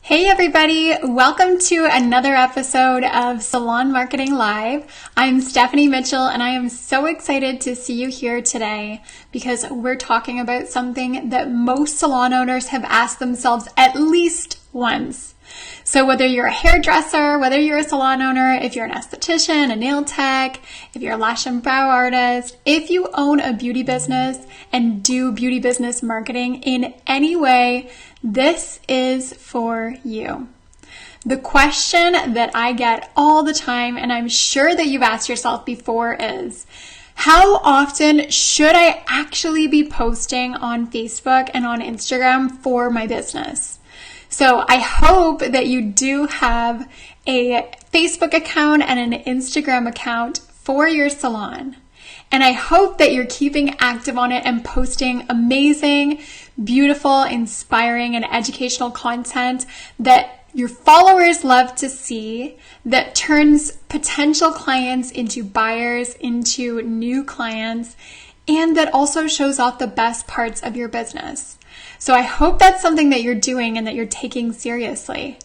Hey everybody, welcome to another episode of Salon Marketing Live. I'm Stephanie Mitchell and I am so excited to see you here today because we're talking about something that most salon owners have asked themselves at least once. So whether you're a hairdresser, whether you're a salon owner, if you're an esthetician, a nail tech, if you're a lash and brow artist, if you own a beauty business and do beauty business marketing in any way, this is for you. The question that I get all the time, and I'm sure that you've asked yourself before, is how often should I actually be posting on Facebook and on Instagram for my business? So I hope that you do have a Facebook account and an Instagram account for your salon. And I hope that you're keeping active on it and posting amazing, beautiful, inspiring, and educational content that your followers love to see, that turns potential clients into buyers, into new clients, and that also shows off the best parts of your business. So I hope that's something that you're doing and that you're taking seriously.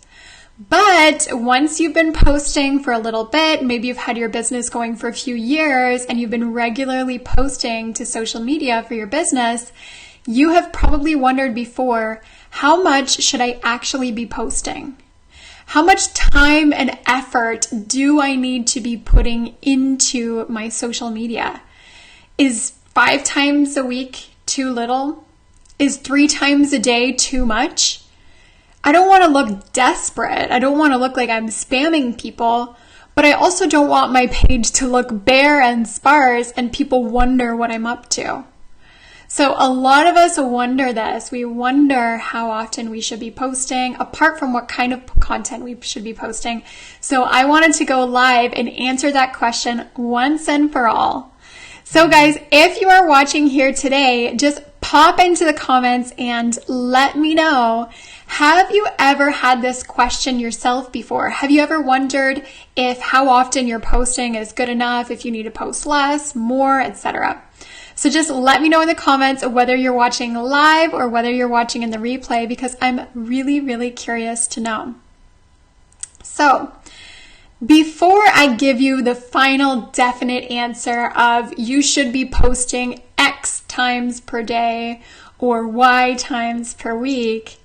But once you've been posting for a little bit, maybe you've had your business going for a few years and you've been regularly posting to social media for your business, you have probably wondered before, how much should I actually be posting? How much time and effort do I need to be putting into my social media? Is 5 times a week too little? Is 3 times a day too much? I don't want to look desperate. I don't want to look like I'm spamming people, but I also don't want my page to look bare and sparse and people wonder what I'm up to. So a lot of us wonder this. We wonder how often we should be posting, apart from what kind of content we should be posting. So I wanted to go live and answer that question once and for all. So guys, if you are watching here today, just pop into the comments and let me know, have you ever had this question yourself before? Have you ever wondered if how often you're posting is good enough, if you need to post less, more, etc.? So just let me know in the comments whether you're watching live or whether you're watching in the replay, because I'm really, really curious to know. So before I give you the final definite answer of you should be posting X times per day or Y times per week,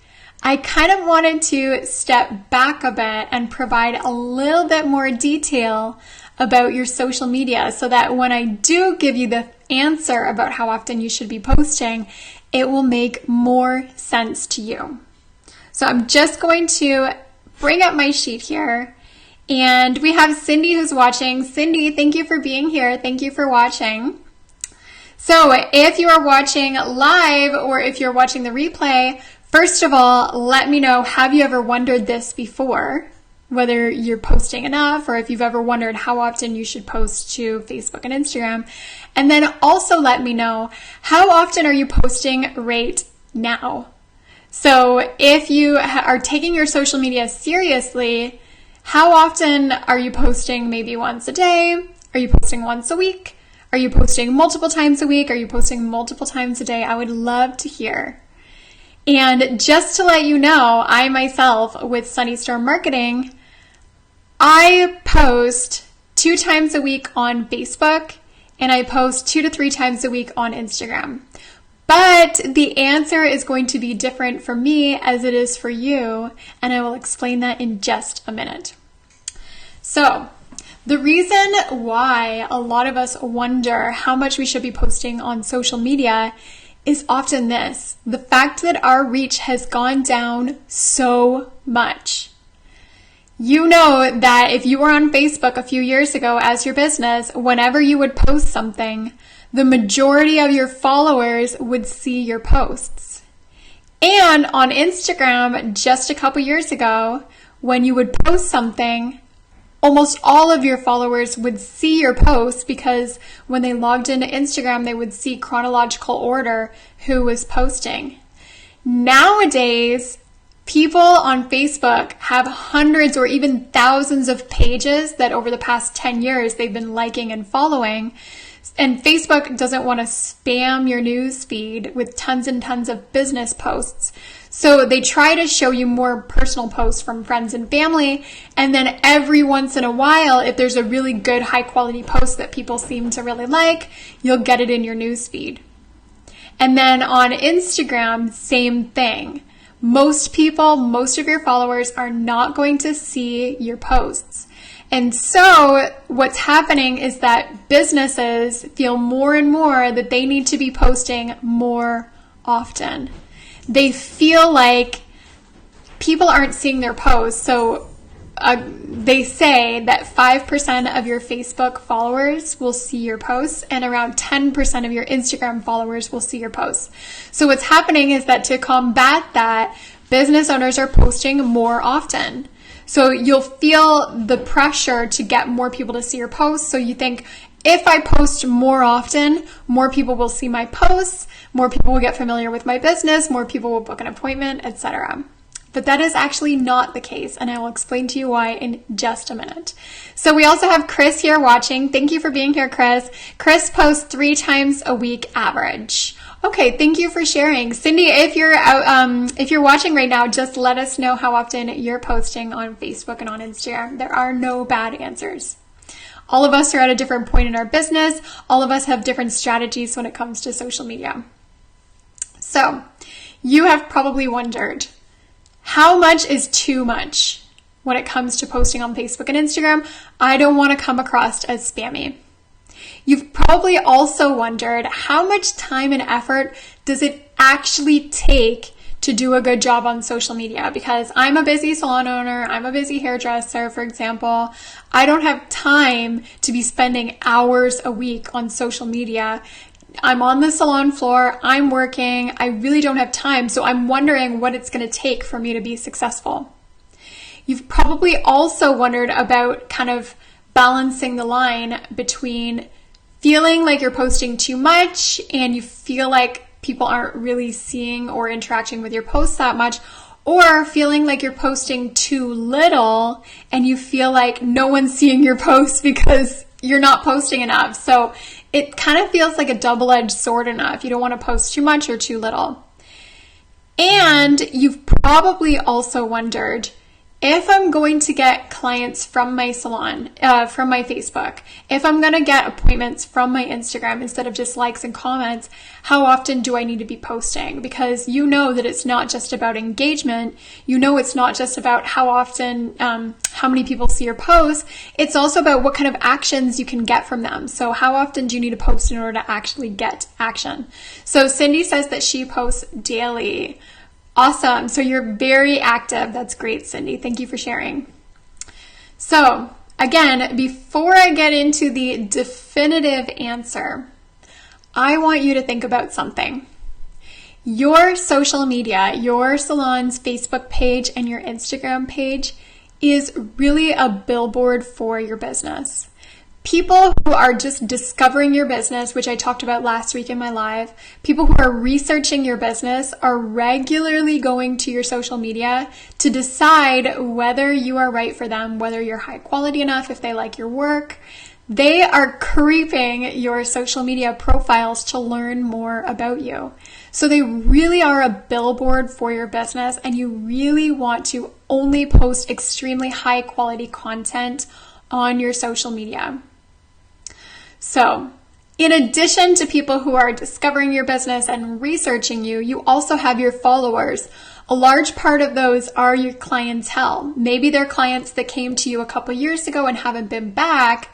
I kind of wanted to step back a bit and provide a little bit more detail about your social media so that when I do give you the answer about how often you should be posting, it will make more sense to you. So I'm just going to bring up my sheet here. And we have Cindy who's watching. Cindy, thank you for being here. Thank you for watching. So if you are watching live or if you're watching the replay, first of all, let me know, have you ever wondered this before? Whether you're posting enough or if you've ever wondered how often you should post to Facebook and Instagram. And then also let me know, how often are you posting right now? So if you are taking your social media seriously, how often are you posting? Maybe once a day? Are you posting once a week? Are you posting multiple times a week? Are you posting multiple times a day? I would love to hear. And just to let you know, I myself with Sunny Storm Marketing, I post 2 times a week on Facebook and I post 2 to 3 times a week on Instagram. But the answer is going to be different for me as it is for you, and I will explain that in just a minute. So, the reason why a lot of us wonder how much we should be posting on social media is often this: the fact that our reach has gone down so much. You know that if you were on Facebook a few years ago as your business, whenever you would post something, the majority of your followers would see your posts. And on Instagram, just a couple years ago, when you would post something, almost all of your followers would see your posts because when they logged into Instagram, they would see chronological order who was posting. Nowadays, people on Facebook have hundreds or even thousands of pages that over the past 10 years they've been liking and following. And Facebook doesn't want to spam your news feed with tons and tons of business posts. So they try to show you more personal posts from friends and family. And then every once in a while, if there's a really good high quality post that people seem to really like, you'll get it in your newsfeed. And then on Instagram, same thing. Most people, most of your followers are not going to see your posts. And so what's happening is that businesses feel more and more that they need to be posting more often. They feel like people aren't seeing their posts. So they say that 5% of your Facebook followers will see your posts and around 10% of your Instagram followers will see your posts. So what's happening is that to combat that, business owners are posting more often. So you'll feel the pressure to get more people to see your posts. So you think, if I post more often, more people will see my posts, more people will get familiar with my business, more people will book an appointment, etc. But that is actually not the case, and I will explain to you why in just a minute. So we also have Chris here watching. Thank you for being here, Chris. Chris posts 3 times a week average. Okay, thank you for sharing. Cindy, if you're watching right now, just let us know how often you're posting on Facebook and on Instagram. There are no bad answers. All of us are at a different point in our business. All of us have different strategies when it comes to social media. So you have probably wondered, how much is too much when it comes to posting on Facebook and Instagram? I don't want to come across as spammy. You've probably also wondered, how much time and effort does it actually take to do a good job on social media? Because I'm a busy salon owner, I'm a busy hairdresser, for example. I don't have time to be spending hours a week on social media. I'm on the salon floor, I'm working, I really don't have time, so I'm wondering what it's going to take for me to be successful. You've probably also wondered about kind of balancing the line between feeling like you're posting too much and you feel like people aren't really seeing or interacting with your posts that much, or feeling like you're posting too little and you feel like no one's seeing your posts because you're not posting enough. So it kind of feels like a double-edged sword enough. You don't want to post too much or too little. And you've probably also wondered, if I'm going to get clients from my salon, from my Facebook, if I'm going to get appointments from my Instagram instead of just likes and comments, how often do I need to be posting? Because you know that it's not just about engagement. You know it's not just about how often, how many people see your posts. It's also about what kind of actions you can get from them. So how often do you need to post in order to actually get action? So Cindy says that she posts daily. Awesome. So you're very active. That's great, Cindy. Thank you for sharing. So again, before I get into the definitive answer, I want you to think about something. Your social media, your salon's Facebook page and your Instagram page is really a billboard for your business. People who are just discovering your business, which I talked about last week in my live, people who are researching your business are regularly going to your social media to decide whether you are right for them, whether you're high quality enough, if they like your work. They are creeping your social media profiles to learn more about you. So they really are a billboard for your business, and you really want to only post extremely high quality content on your social media. So, in addition to people who are discovering your business and researching you, you also have your followers. A large part of those are your clientele. Maybe they're clients that came to you a couple years ago and haven't been back,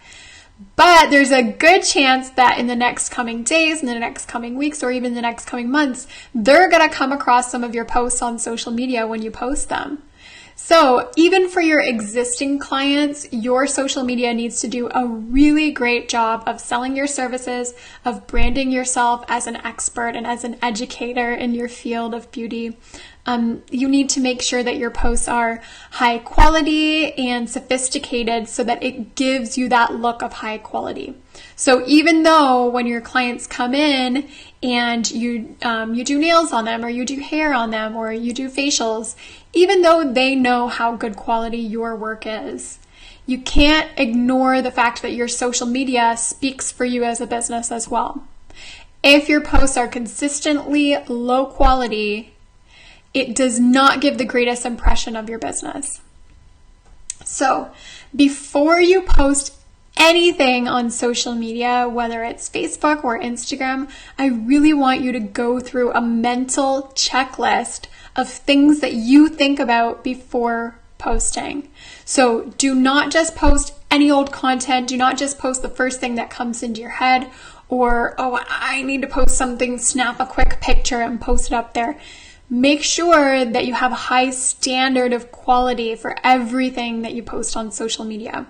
but there's a good chance that in the next coming days, in the next coming weeks, or even the next coming months, they're going to come across some of your posts on social media when you post them. So even for your existing clients, your social media needs to do a really great job of selling your services, of branding yourself as an expert and as an educator in your field of beauty. You need to make sure that your posts are high quality and sophisticated so that it gives you that look of high quality. So even though when your clients come in and you do nails on them, or you do hair on them, or you do facials, even though they know how good quality your work is, you can't ignore the fact that your social media speaks for you as a business as well. If your posts are consistently low quality, it does not give the greatest impression of your business. So before you post anything on social media, whether it's Facebook or Instagram, I really want you to go through a mental checklist of things that you think about before posting. So do not just post any old content. Do not just post the first thing that comes into your head, or, oh, I need to post something, snap a quick picture and post it up there. Make sure that you have a high standard of quality for everything that you post on social media.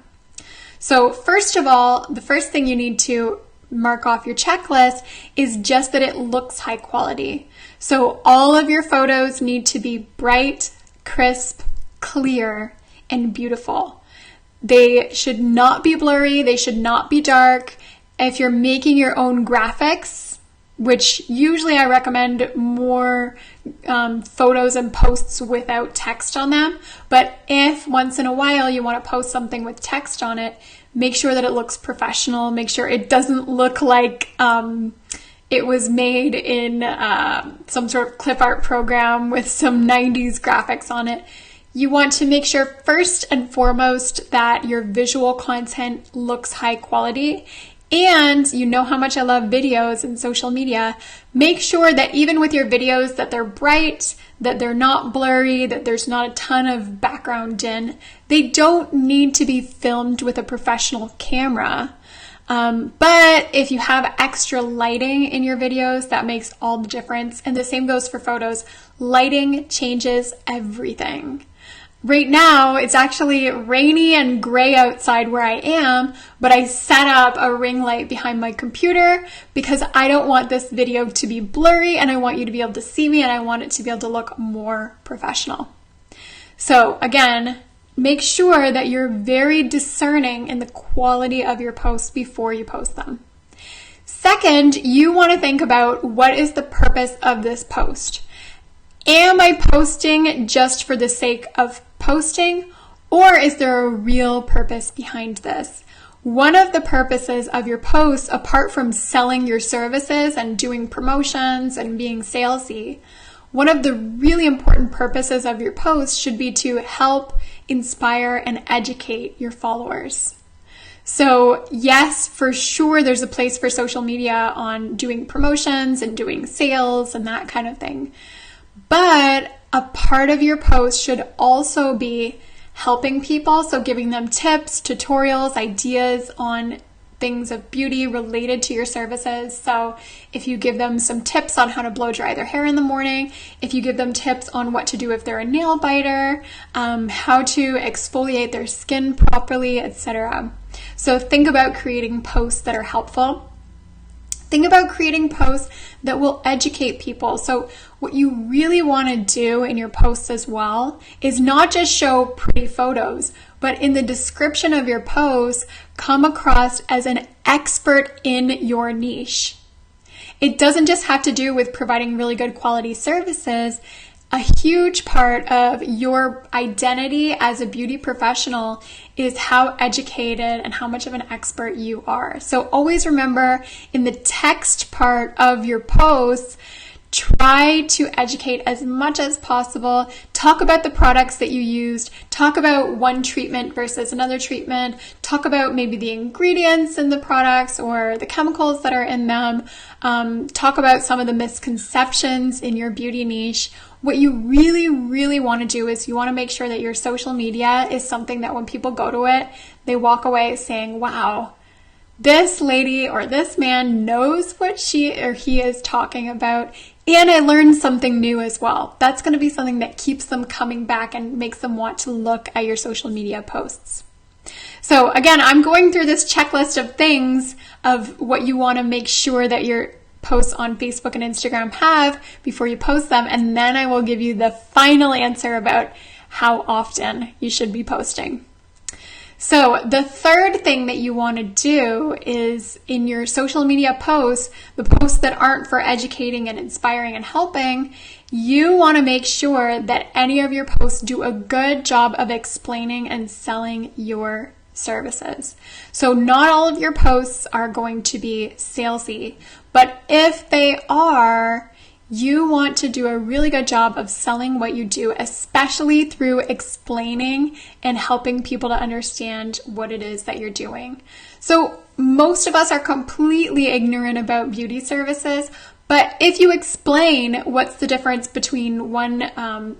So first of all, the first thing you need to mark off your checklist is just that it looks high quality. So all of your photos need to be bright, crisp, clear, and beautiful. They should not be blurry. They should not be dark. If you're making your own graphics, which usually I recommend more photos and posts without text on them. But if once in a while you want to post something with text on it, make sure that it looks professional. Make sure it doesn't look like it was made in some sort of clip art program with some 90s graphics on it. You want to make sure first and foremost that your visual content looks high quality. And you know how much I love videos and social media. Make sure that even with your videos that they're bright, that they're not blurry, that there's not a ton of background din. They don't need to be filmed with a professional camera. But if you have extra lighting in your videos, that makes all the difference. And the same goes for photos. Lighting changes everything. Right now, it's actually rainy and gray outside where I am, but I set up a ring light behind my computer because I don't want this video to be blurry and I want you to be able to see me and I want it to be able to look more professional. So again, make sure that you're very discerning in the quality of your posts before you post them. Second, you want to think about what is the purpose of this post. Am I posting just for the sake of posting, or is there a real purpose behind this? One of the purposes of your posts, apart from selling your services and doing promotions and being salesy, one of the really important purposes of your posts should be to help, inspire, and educate your followers. So yes, for sure, there's a place for social media on doing promotions and doing sales and that kind of thing. But a part of your post should also be helping people, so giving them tips, tutorials, ideas on things of beauty related to your services. So if you give them some tips on how to blow dry their hair in the morning, if you give them tips on what to do if they're a nail biter, how to exfoliate their skin properly, etc. So think about creating posts that are helpful. Think about creating posts that will educate people. So what you really want to do in your posts as well is not just show pretty photos, but in the description of your posts, come across as an expert in your niche. It doesn't just have to do with providing really good quality services. A huge part of your identity as a beauty professional is how educated and how much of an expert you are. So always remember, in the text part of your posts, try to educate as much as possible. Talk about the products that you used. Talk about one treatment versus another treatment. Talk about maybe the ingredients in the products or the chemicals that are in them. Talk about some of the misconceptions in your beauty niche. What you really, really want to do is you want to make sure that your social media is something that when people go to it, they walk away saying, wow, this lady or this man knows what she or he is talking about, and I learned something new as well. That's going to be something that keeps them coming back and makes them want to look at your social media posts. So again, I'm going through this checklist of things of what you want to make sure that your posts on Facebook and Instagram have before you post them, and then I will give you the final answer about how often you should be posting. So the third thing that you want to do is in your social media posts, the posts that aren't for educating and inspiring and helping, you want to make sure that any of your posts do a good job of explaining and selling your services. So not all of your posts are going to be salesy, but if they are, you want to do a really good job of selling what you do, especially through explaining and helping people to understand what it is that you're doing. So most of us are completely ignorant about beauty services, but if you explain what's the difference between one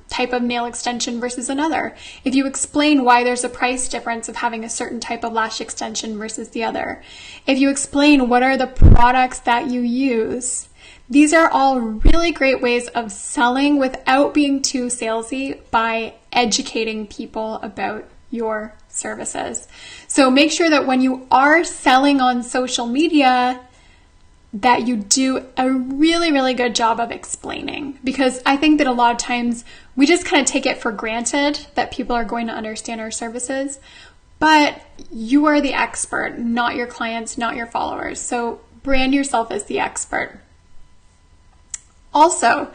type of nail extension versus another, if you explain why there's a price difference of having a certain type of lash extension versus the other, if you explain what are the products that you use, these are all really great ways of selling without being too salesy by educating people about your services. So make sure that when you are selling on social media, that you do a really, really good job of explaining, because I think that a lot of times we just kind of take it for granted that people are going to understand our services, but you are the expert, not your clients, not your followers. So brand yourself as the expert. Also,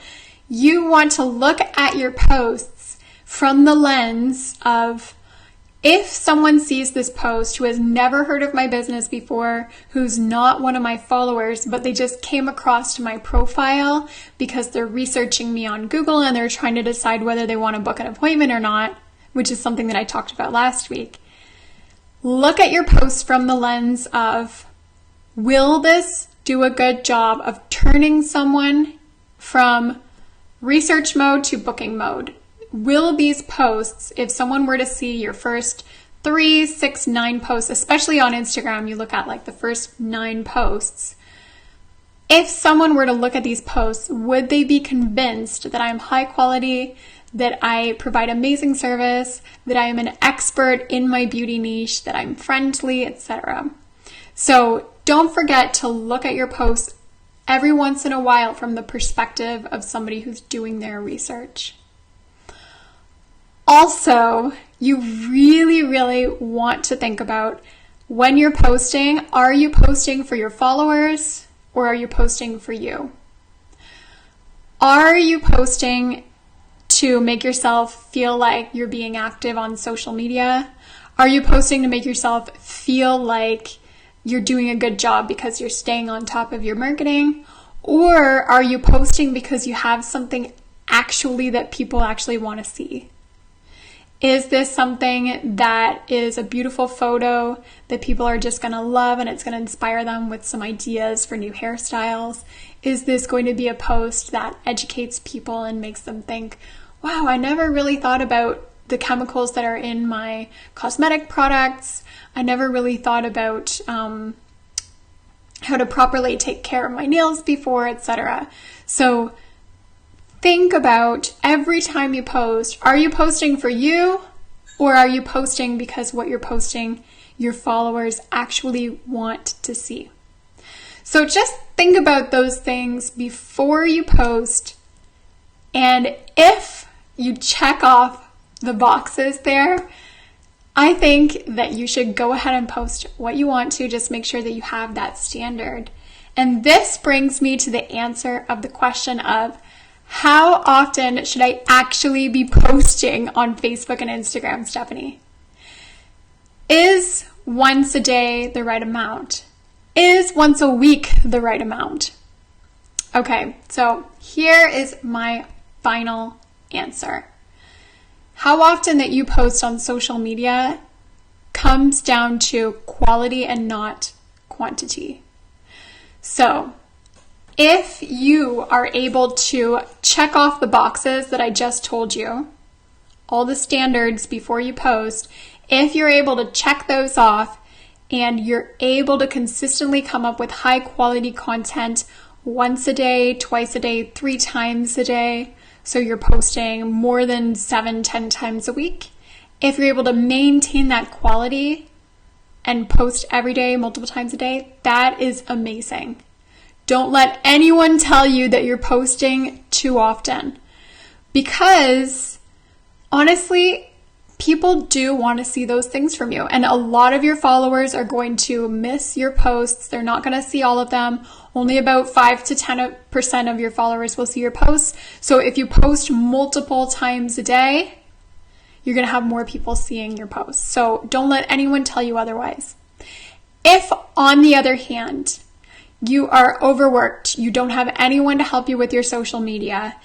you want to look at your posts from the lens of, if someone sees this post who has never heard of my business before, who's not one of my followers, but they just came across my profile because they're researching me on Google and they're trying to decide whether they want to book an appointment or not, which is something that I talked about last week. Look at your post from the lens of, will this do a good job of turning someone from research mode to booking mode? Will these posts, if someone were to see your first 3, 6, 9 posts, especially on Instagram, you look at like the first 9 posts, if someone were to look at these posts, would they be convinced that I'm high quality, that I provide amazing service, that I am an expert in my beauty niche, that I'm friendly, etc.? So don't forget to look at your posts every once in a while from the perspective of somebody who's doing their research. Also, you really, really want to think about, when you're posting, are you posting for your followers or are you posting for you? Are you posting to make yourself feel like you're being active on social media? Are you posting to make yourself feel like you're doing a good job because you're staying on top of your marketing? Or are you posting because you have something actually that people actually want to see? Is this something that is a beautiful photo that people are just going to love and it's going to inspire them with some ideas for new hairstyles? Is this going to be a post that educates people and makes them think, wow, I never really thought about the chemicals that are in my cosmetic products. I never really thought about how to properly take care of my nails before, etc. So think about, every time you post, are you posting for you or are you posting because what you're posting your followers actually want to see? So just think about those things before you post, and if you check off the boxes there, I think that you should go ahead and post what you want to. Just make sure that you have that standard. And this brings me to the answer of the question of, how often should I actually be posting on Facebook and Instagram, Stephanie? Is once a day the right amount? Is once a week the right amount? Okay, so here is my final answer. How often that you post on social media comes down to quality and not quantity. So if you are able to check off the boxes that I just told you, all the standards before you post, if you're able to check those off and you're able to consistently come up with high quality content once a day, twice a day, 3 times a day, so you're posting more than 7, 10 times a week, if you're able to maintain that quality and post every day, multiple times a day, that is amazing. Don't let anyone tell you that you're posting too often, because honestly, people do want to see those things from you. And a lot of your followers are going to miss your posts. They're not going to see all of them. Only about 5 to 10% of your followers will see your posts. So if you post multiple times a day, you're going to have more people seeing your posts. So don't let anyone tell you otherwise. If, on the other hand, you are overworked, you don't have anyone to help you with your social media,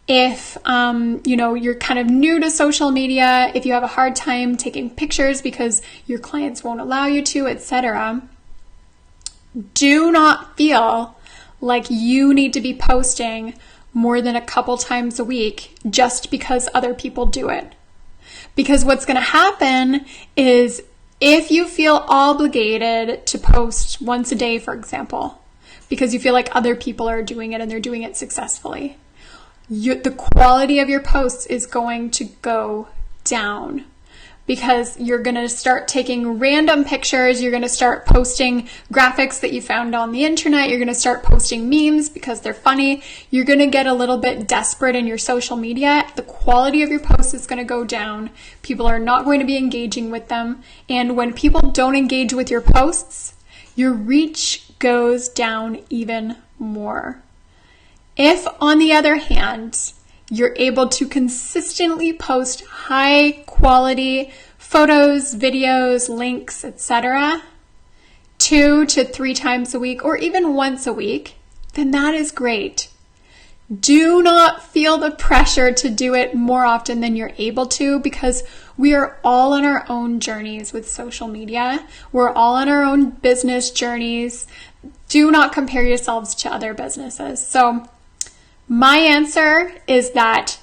if you're kind of new to social media, if you have a hard time taking pictures because your clients won't allow you to, etc., do not feel like you need to be posting more than a couple times a week just because other people do it. Because what's going to happen is if you feel obligated to post once a day, for example, because you feel like other people are doing it and they're doing it successfully, the quality of your posts is going to go down, because you're going to start taking random pictures. You're going to start posting graphics that you found on the internet. You're going to start posting memes because they're funny. You're going to get a little bit desperate in your social media. The quality of your posts is going to go down. People are not going to be engaging with them. And when people don't engage with your posts, your reach goes down even more. If, on the other hand, you're able to consistently post high quality photos, videos, links, etc., 2 to 3 times a week, or even once a week, then that is great. Do not feel the pressure to do it more often than you're able to, because we are all on our own journeys with social media. We're all on our own business journeys. Do not compare yourselves to other businesses. So my answer is that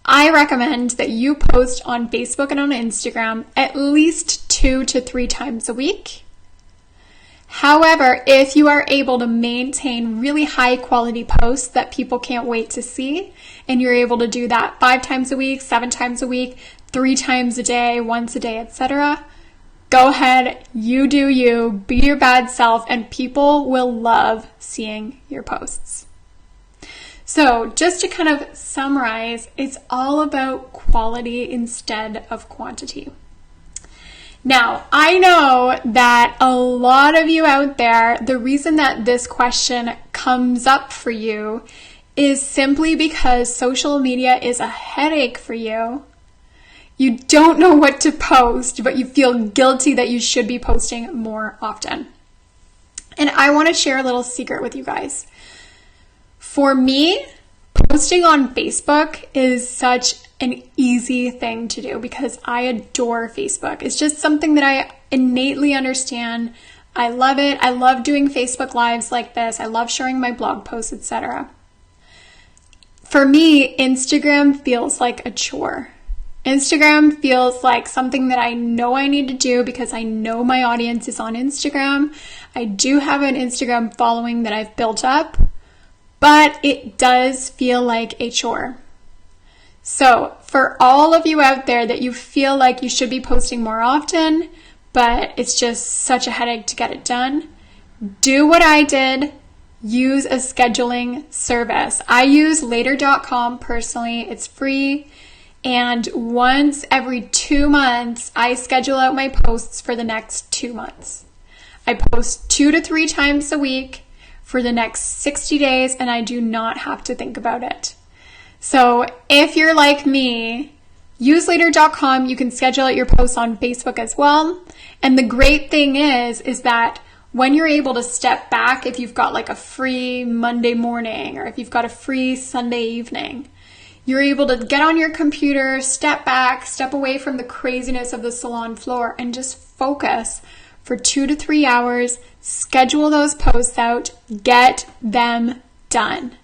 I recommend that you post on Facebook and on Instagram at least 2 to 3 times a week. However, if you are able to maintain really high quality posts that people can't wait to see, and you're able to do that 5 times a week, 7 times a week, 3 times a day, once a day, etc., go ahead, you do you, be your bad self, and people will love seeing your posts. So just to kind of summarize, it's all about quality instead of quantity. Now, I know that a lot of you out there, the reason that this question comes up for you is simply because social media is a headache for you. You don't know what to post, but you feel guilty that you should be posting more often. And I want to share a little secret with you guys. For me, posting on Facebook is such an easy thing to do because I adore Facebook. It's just something that I innately understand. I love it. I love doing Facebook Lives like this. I love sharing my blog posts, etc. For me, Instagram feels like a chore. Instagram feels like something that I know I need to do because I know my audience is on Instagram. I do have an Instagram following that I've built up, but it does feel like a chore. So for all of you out there that you feel like you should be posting more often, but it's just such a headache to get it done, do what I did. Use a scheduling service. I use later.com personally. It's free. And once every 2 months, I schedule out my posts for the next 2 months. I post 2 to 3 times a week for the next 60 days, and I do not have to think about it. So if you're like me, use later.com. You can schedule out your posts on Facebook as well. And the great thing is that when you're able to step back, if you've got like a free Monday morning or if you've got a free Sunday evening, you're able to get on your computer, step back, step away from the craziness of the salon floor and just focus for 2 to 3 hours, schedule those posts out, get them done.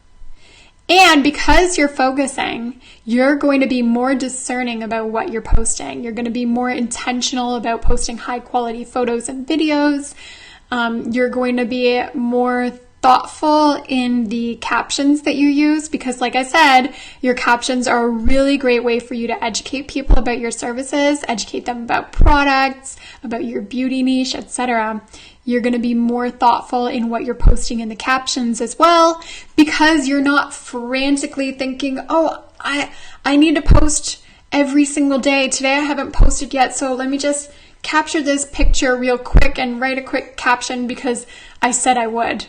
And because you're focusing, you're going to be more discerning about what you're posting. You're going to be more intentional about posting high quality photos and videos. You're going to be more thoughtful in the captions that you use because, like I said, your captions are a really great way for you to educate people about your services, educate them about products, about your beauty niche, etc. You're going to be more thoughtful in what you're posting in the captions as well because you're not frantically thinking, oh, I need to post every single day. Today I haven't posted yet, so let me just capture this picture real quick and write a quick caption because I said I would.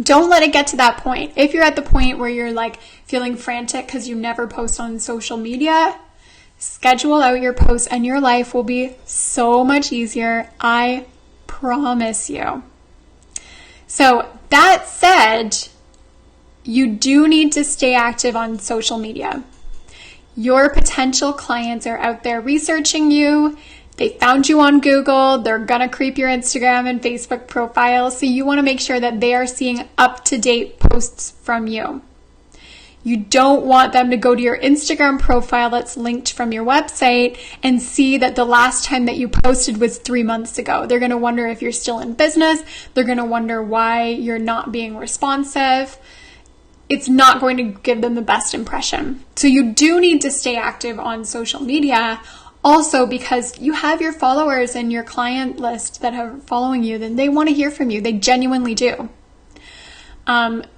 Don't let it get to that point. If you're at the point where you're like feeling frantic because you never post on social media, schedule out your posts and your life will be so much easier. I promise you. So that said, you do need to stay active on social media. Your potential clients are out there researching you. They found you on Google. They're going to creep your Instagram and Facebook profile. So you want to make sure that they are seeing up-to-date posts from you. You don't want them to go to your Instagram profile that's linked from your website and see that the last time that you posted was 3 months ago. They're going to wonder if you're still in business. They're going to wonder why you're not being responsive. It's not going to give them the best impression. So you do need to stay active on social media. Also, because you have your followers and your client list that are following you, then they want to hear from you. They genuinely do.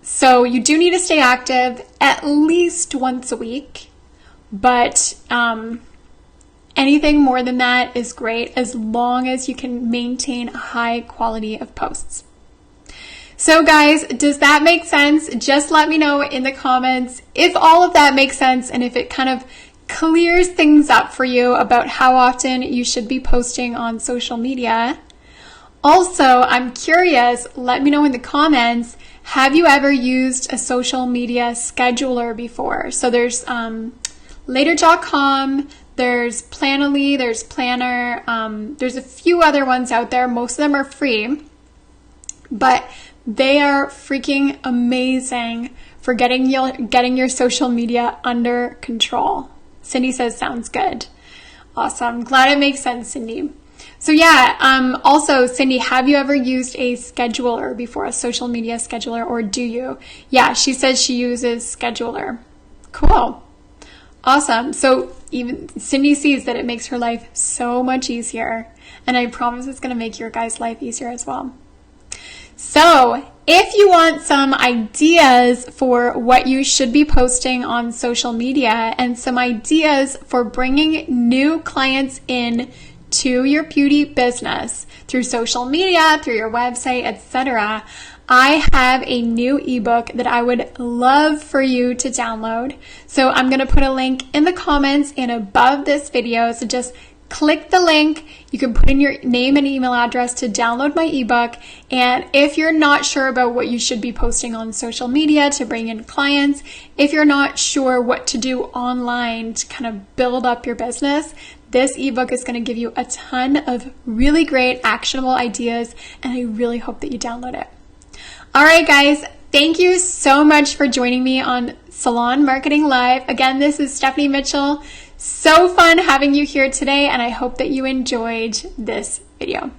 So you do need to stay active at least once a week, but anything more than that is great as long as you can maintain a high quality of posts. So guys, does that make sense? Just let me know in the comments if all of that makes sense and if it kind of clears things up for you about how often you should be posting on social media. Also, I'm curious, let me know in the comments, have you ever used a social media scheduler before? So there's Later.com, there's Planoly, there's Planner, there's a few other ones out there. Most of them are free, but they are freaking amazing for getting your social media under control. Cindy says, sounds good. Awesome. Glad it makes sense, Cindy. So yeah, also, Cindy, have you ever used a scheduler before, a social media scheduler, or do you? Yeah, she says she uses Scheduler. Cool. Awesome. So even Cindy sees that it makes her life so much easier, and I promise it's going to make your guys' life easier as well. So if you want some ideas for what you should be posting on social media and some ideas for bringing new clients in to your beauty business through social media, through your website, etc., I have a new ebook that I would love for you to download. So I'm going to put a link in the comments and above this video. So just click the link. You can put in your name and email address to download my ebook. And if you're not sure about what you should be posting on social media to bring in clients, if you're not sure what to do online to kind of build up your business, this ebook is going to give you a ton of really great actionable ideas, and I really hope that you download it. All right, guys, thank you so much for joining me on Salon Marketing Live. Again, this is Stephanie Mitchell. So fun having you here today, and I hope that you enjoyed this video.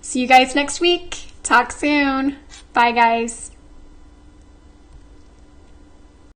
See you guys next week. Talk soon. Bye, guys.